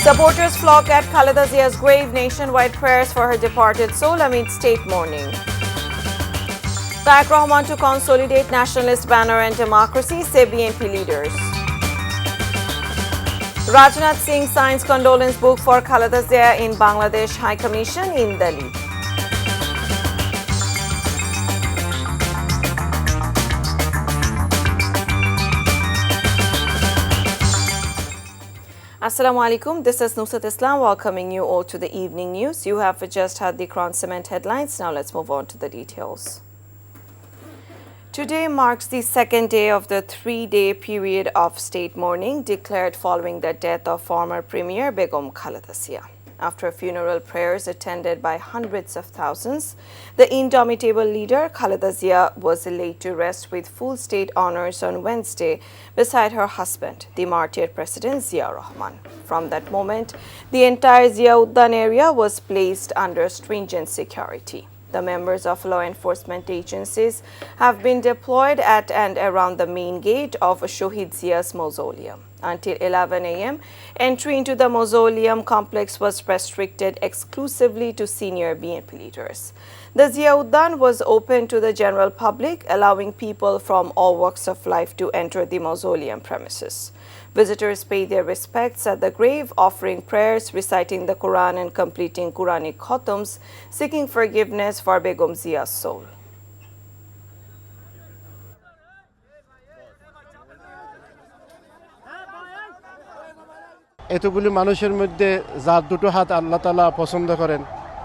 Supporters flock at Khaleda Zia's grave, nationwide prayers for her departed soul amid state mourning. Tareq Rahman to consolidate nationalist banner and democracy, say BNP leaders. Rajnath Singh signs condolence book for Khaleda Zia in Bangladesh High Commission in Delhi. Assalamu alaikum. This is Nusrat Islam welcoming you all to the evening news. You have just had the Crown Cement headlines. Now let's move on to the details. Today marks the second day of the three-day period of state mourning declared following the death of former Premier Begum Khaleda Zia. After funeral prayers attended by hundreds of thousands, the indomitable leader Khaleda Zia was laid to rest with full state honors on Wednesday beside her husband, the martyred President Zia Rahman. From that moment, the entire Zia Uddan area was placed under stringent security. The members of law enforcement agencies have been deployed at and around the main gate of Shohid Zia's mausoleum. Until 11 a.m., entry into the mausoleum complex was restricted exclusively to senior BNP leaders. The Zia Uddan was open to the general public, allowing people from all walks of life to enter the mausoleum premises. Visitors paid their respects at the grave, offering prayers, reciting the Quran and completing Quranic khatams, seeking forgiveness for Begum Zia's soul. এতগুলি মানুষের মধ্যে যার দুটো হাত আল্লাহ তাআলা পছন্দ করেন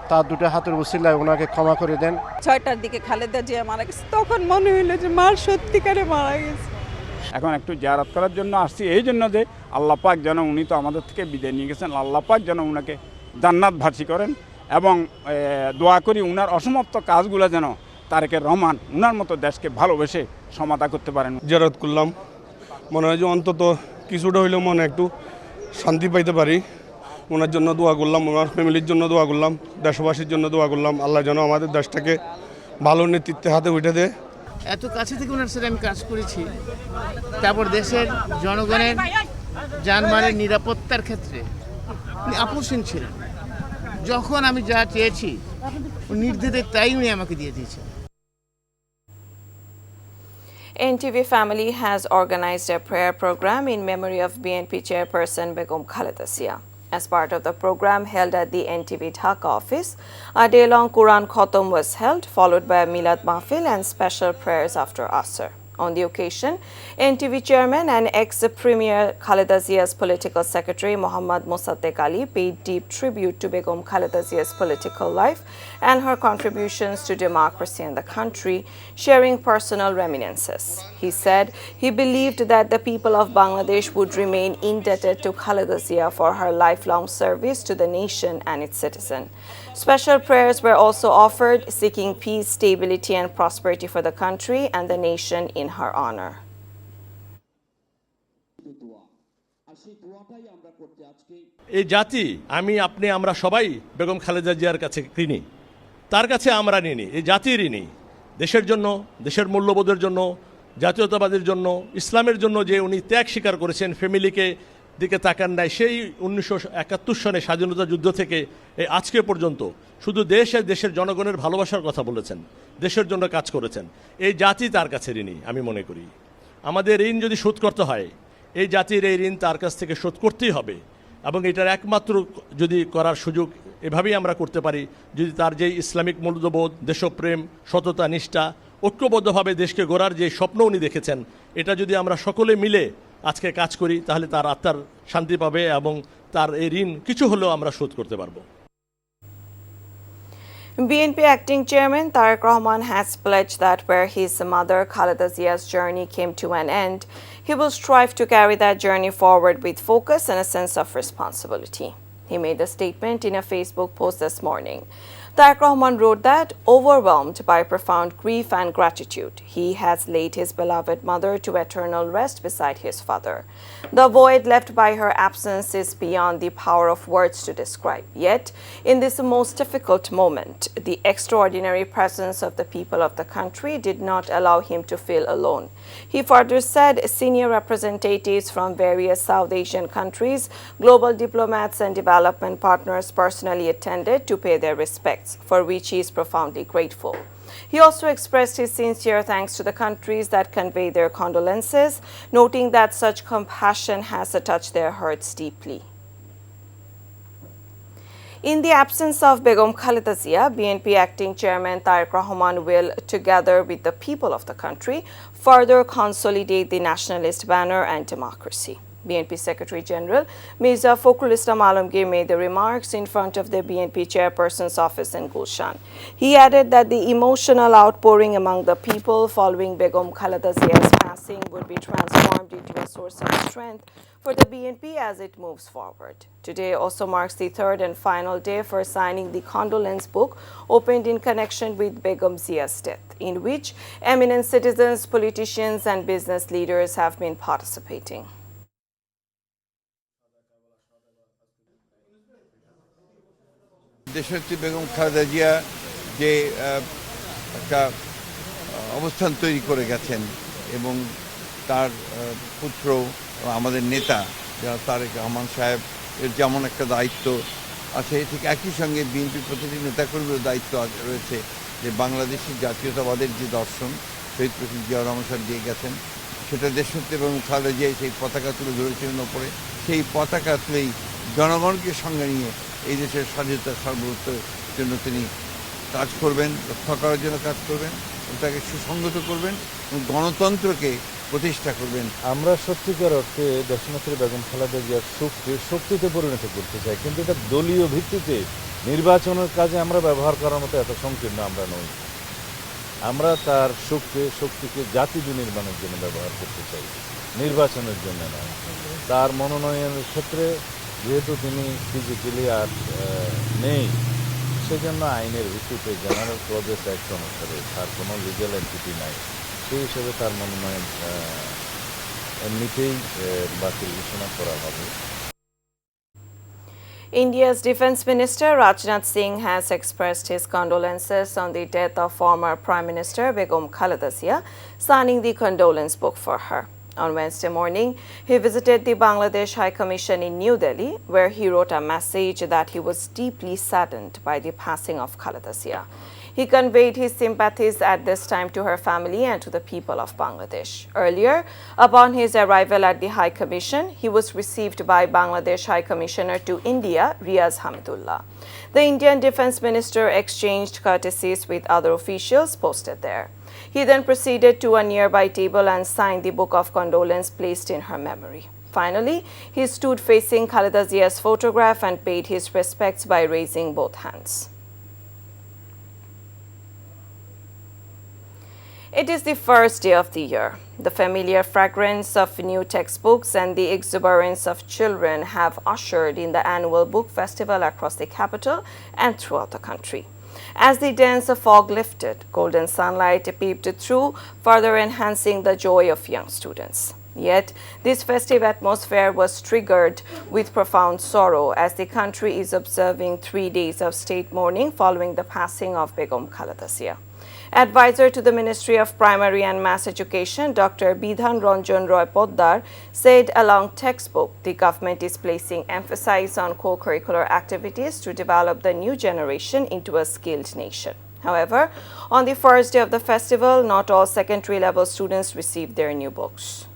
তার দুটো হাতের উসিলায় ওনাকে ক্ষমা করে দেন। 6টার দিকে খালেদা জিয়া মারা গেছে, তখন মনে হইলো যে মার সত্যিকারে মারা গেছে। এখন একটু জিয়ারত করার জন্য আসছি, এই জন্য যে আল্লাহ পাক যেন উনি তো আমাদের থেকে বিদায় নিয়ে গেছেন, আল্লাহ পাক যেন উনাকে জান্নাতবাসী করেন এবং দোয়া করি উনার অসমাপ্ত কাজগুলো যেন তারেক রহমান উনার মতো দেশকে ভালোবেসে সমাধা করতে পারেন। জিয়ারত করলাম, মনে হয় যে অন্তত কিছুটা হইলেও মনে একটু শান্তি পাইতে পারি। ওনার জন্য দোয়া করলাম, ওনার ফ্যামিলির জন্য দোয়া করলাম, দেশবাসীর জন্য দোয়া করলাম, আল্লাহ যেন আমাদের দেশটাকে ভালো নেতৃত্বের হাতে উঠে দেয়। এত কাছে থেকে ওনার সাথে আমি কাজ করেছি, তারপর দেশের জনগণের জানমালের নিরাপত্তার ক্ষেত্রে উনি আপোষহীন ছিলেন। যখন আমি যা চেয়েছি নির্দ্বিধায় তাই উনি আমাকে দিয়ে দিয়েছেন। NTV family has organized a prayer program in memory of BNP chairperson Begum Khaleda Zia. As part of the program held at the NTV Dhaka office, a day-long Quran Khatam was held, followed by a Milad Mahfil and special prayers after Asr. On the occasion, NTV chairman and ex-premier Khaleda Zia's political secretary Muhammad Mossaddeq Ali paid deep tribute to Begum Khaleda Zia's political life and her contributions to democracy in the country, sharing personal reminiscences. He said he believed that the people of Bangladesh would remain indebted to Khaleda Zia for her lifelong service to the nation and its citizen. Special prayers were also offered, seeking peace, stability, and prosperity for the country and the nation in her honor. এই জাতি আমি আপনি আমরা সবাই বেগম খালেদা জিয়ার কাছে ঋণী, তার কাছে আমরা ঋণী, এই জাতি ঋণী। দেশের জন্য, দেশের মূল্যবোধের জন্য, জাতীয়তাবাদের জন্য, ইসলামের জন্য যে উনি ত্যাগ স্বীকার করেছেন, ফ্যামিলিকে দিকে তাকান নাই, সেই 1971 সনে স্বাধীনতা যুদ্ধ থেকে এই আজকে পর্যন্ত শুধু দেশের জনগণের ভালোবাসার কথা বলেছেন, দেশের জন্য কাজ করেছেন। এই জাতি তার কাছে ঋণী আমি মনে করি। আমাদের ঋণ যদি শোধ করতে হয়, এই জাতির এই ঋণ তার কাছ থেকে শোধ করতেই হবে এবং এটার একমাত্র যদি করার সুযোগ এভাবেই আমরা করতে পারি যদি তার যে ইসলামিক মূল্যবোধ, দেশপ্রেম, সততা, নিষ্ঠা, ঐক্যবদ্ধভাবে দেশকে গড়ার যে স্বপ্ন উনি দেখেছেন, এটা যদি আমরা সকলে মিলে আজকে কাজ করি তাহলে তার আত্মার শান্তি পাবে এবং তার এই ঋণ কিছু হলেও আমরা শোধ করতে পারবো। BNP acting chairman Tareq Rahman has pledged that where his mother Khaleda Zia's journey came to an end, he will strive to carry that journey forward with focus and a sense of responsibility. He made the statement in a Facebook post this morning. Tareq Rahman wrote that, overwhelmed by profound grief and gratitude, he has laid his beloved mother to eternal rest beside his father. The void left by her absence is beyond the power of words to describe. Yet, in this most difficult moment, the extraordinary presence of the people of the country did not allow him to feel alone. He further said senior representatives from various South Asian countries, global diplomats and development partners personally attended to pay their respects, for which he is profoundly grateful. He also expressed his sincere thanks to the countries that conveyed their condolences, noting that such compassion has touched their hearts deeply. In the absence of Begum Khaleda Zia, BNP acting chairman Tareq Rahman will, together with the people of the country, further consolidate the nationalist banner and democracy. BNP Secretary General Mirza Fakhrul Islam Alamgir made the remarks in front of the BNP chairperson's office in Gulshan. He added that the emotional outpouring among the people following Begum Khaleda Zia's passing would be transformed into a source of strength for the BNP as it moves forward. Today also marks the third and final day for signing the condolence book opened in connection with Begum Zia's death, in which eminent citizens, politicians and business leaders have been participating. দেশনেত্রী বেগম খালেদা জিয়া যে একটা অবস্থান তৈরি করে গেছেন এবং তার পুত্র আমাদের নেতা যারা তারেক রহমান সাহেব এর যেমন একটা দায়িত্ব আছে, ঠিক একই সঙ্গে বিএনপির প্রতিটি নেতাকর্মীর দায়িত্ব রয়েছে যে বাংলাদেশি জাতীয়তাবাদের যে দর্শন শহীদ প্রেসিডেন্ট জিয়াউর রহমান সাহেব দিয়ে গেছেন, সেটা দেশনেত্রী বেগম খালেদা জিয়া সেই পতাকা তুলে ধরেছিলেন ওপরে, সেই পতাকা তুলেই জনগণকে সঙ্গে নিয়ে এই দেশের স্বাধীনতা সার্বভৌমত্বের জন্য তিনি কাজ করবেন, রক্ষা করার জন্য কাজ করবেন, তাকে সুসংগত করবেন এবং গণতন্ত্রকে প্রতিষ্ঠা করবেন। আমরা সত্যিকার অর্থে দেশনেত্রী বেগম খালেদা জিয়ার শক্তিকে শক্তিতে পরিণত করতে চাই, কিন্তু এটা দলীয় ভিত্তিতে নির্বাচনের কাজে আমরা ব্যবহার করার মতো এত সংকীর্ণ আমরা নই। আমরা তার শক্তিকে জাতি বিনির্মাণের জন্য ব্যবহার করতে চাই, নির্বাচনের জন্য নয়। তার মনোনয়নের ক্ষেত্রে যেহেতু তিনি ফিজিক্যালি আর নেই, সেজন্য আইনের ভিত্তিতে জেনারেল ক্লজেস অ্যাক্ট অনুসারে তার কোনো লিগ্যাল এন্টিটি নাই, সেই হিসেবে তার মনোনয়ন এমনিতেই বাতিল ঘোষণা করা হবে। India's Defence Minister Rajnath Singh has expressed his condolences on the death of former Prime Minister Begum Khaleda Zia, signing the condolence book for her. On Wednesday morning, he visited the Bangladesh High Commission in New Delhi, where he wrote a message that he was deeply saddened by the passing of Khaleda Zia. He conveyed his sympathies at this time to her family and to the people of Bangladesh. Earlier, upon his arrival at the High Commission, he was received by Bangladesh High Commissioner to India, Riaz Hamidullah. The Indian Defence Minister exchanged courtesies with other officials posted there. He then proceeded to a nearby table and signed the book of condolence placed in her memory. Finally, he stood facing Khaleda Zia's photograph and paid his respects by raising both hands. It is the first day of the year. The familiar fragrance of new textbooks and the exuberance of children have ushered in the annual book festival across the capital and throughout the country. As the dense fog lifted, golden sunlight peeped through, further enhancing the joy of young students. Yet, this festive atmosphere was triggered with profound sorrow as the country is observing 3 days of state mourning following the passing of Begum Khaleda Zia. Advisor to the Ministry of Primary and Mass Education, Dr. Bidhan Ranjan Roy Poddar, said along textbook, the government is placing emphasis on co-curricular activities to develop the new generation into a skilled nation. However, on the first day of the festival, not all secondary level students received their new books.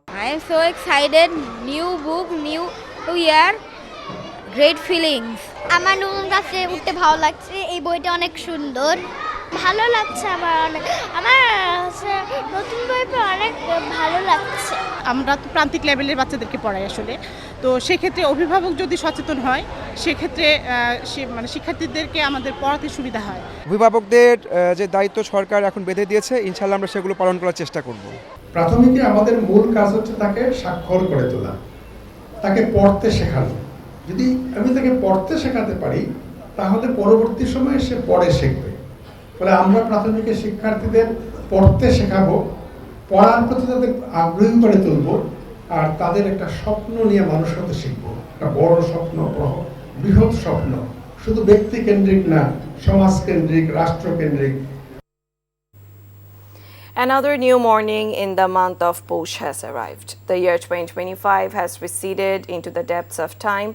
I am so excited. New book, new year. Great feelings. আমার নতুন ক্লাসে উঠতে ভালো লাগছে, এই বইটা অনেক সুন্দর, ভালো লাগছে আমার নতুন বই পড়ে অনেক ভালো লাগছে। আমরা তো প্রান্তিক লেভেলের বাচ্চাদেরকে পড়াই আসলে, তো সেক্ষেত্রে অভিভাবক যদি সচেতন হয় সেক্ষেত্রে মানে শিক্ষার্থীদেরকে আমাদের পড়াতে সুবিধা হয়। অভিভাবকদের যে দায়িত্ব সরকার এখন বেঁধে দিয়েছে, ইনশাআল্লাহ আমরা সেগুলো পালন করার চেষ্টা করব। প্রাথমিকে আমাদের মূল কাজ হচ্ছে তাকে স্বাক্ষর করে তোলা, তাকে পড়তে শেখানো। যদি আমি তাকে পড়তে শেখাতে পারি তাহলে পরবর্তী সময়ে সে পড়ে শিখবে। ফলে আমরা প্রাথমিক শিক্ষার্থীদের পড়তে শেখাবো, পড়ার প্রতি তাদের আগ্রহী করে তুলব, আর তাদের একটা স্বপ্ন নিয়ে মানুষ হতে শিখবো। একটা বড় স্বপ্ন, বৃহৎ স্বপ্ন, শুধু ব্যক্তি কেন্দ্রিক না, সমাজ কেন্দ্রিক, রাষ্ট্র কেন্দ্রিক। Another new morning in the month of Posh has arrived. The year 2025 has receded into the depths of time,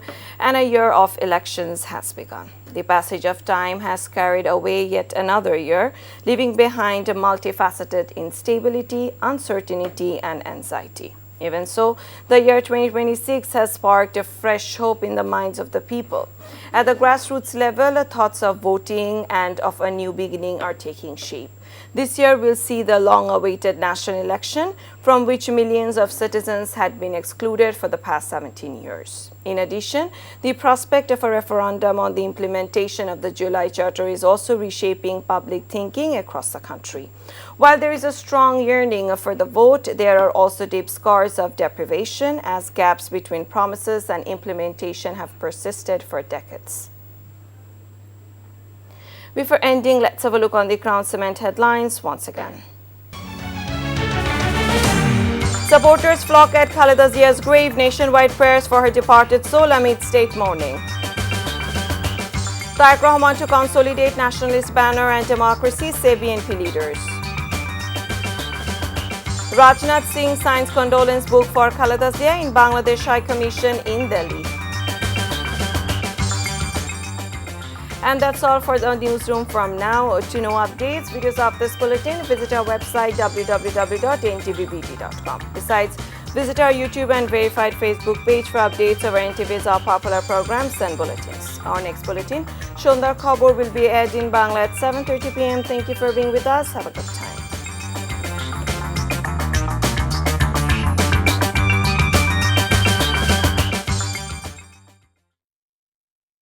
and a year of elections has begun. The passage of time has carried away yet another year, leaving behind a multifaceted instability, uncertainty, and anxiety. Even so, the year 2026 has sparked a fresh hope in the minds of the people. At the grassroots level, thoughts of voting and of a new beginning are taking shape. This year will see the long-awaited national election, from which millions of citizens had been excluded for the past 17 years. In addition, the prospect of a referendum on the implementation of the July Charter is also reshaping public thinking across the country. While there is a strong yearning for the vote, there are also deep scars of deprivation, as gaps between promises and implementation have persisted for decades. Before ending, let's have a look on the Crown Cement headlines once again. Supporters flock at Khaleda Zia's grave, nationwide prayers for her departed soul amid state mourning. Tariq Rahman to consolidate nationalist banner and democracy, say BNP leaders. Rajnath Singh signs condolence book for Khaleda Zia in Bangladesh High Commission in Delhi. And that's all for the newsroom from now. To know updates, videos of this bulletin, visit our website www.ntvbt.com. Besides, visit our YouTube and verified Facebook page for updates of our NTV's all popular programs and bulletins. Our next bulletin, Shondar Khobor, will be aired in Bangla at 7:30 p.m. Thank you for being with us. Have a good time.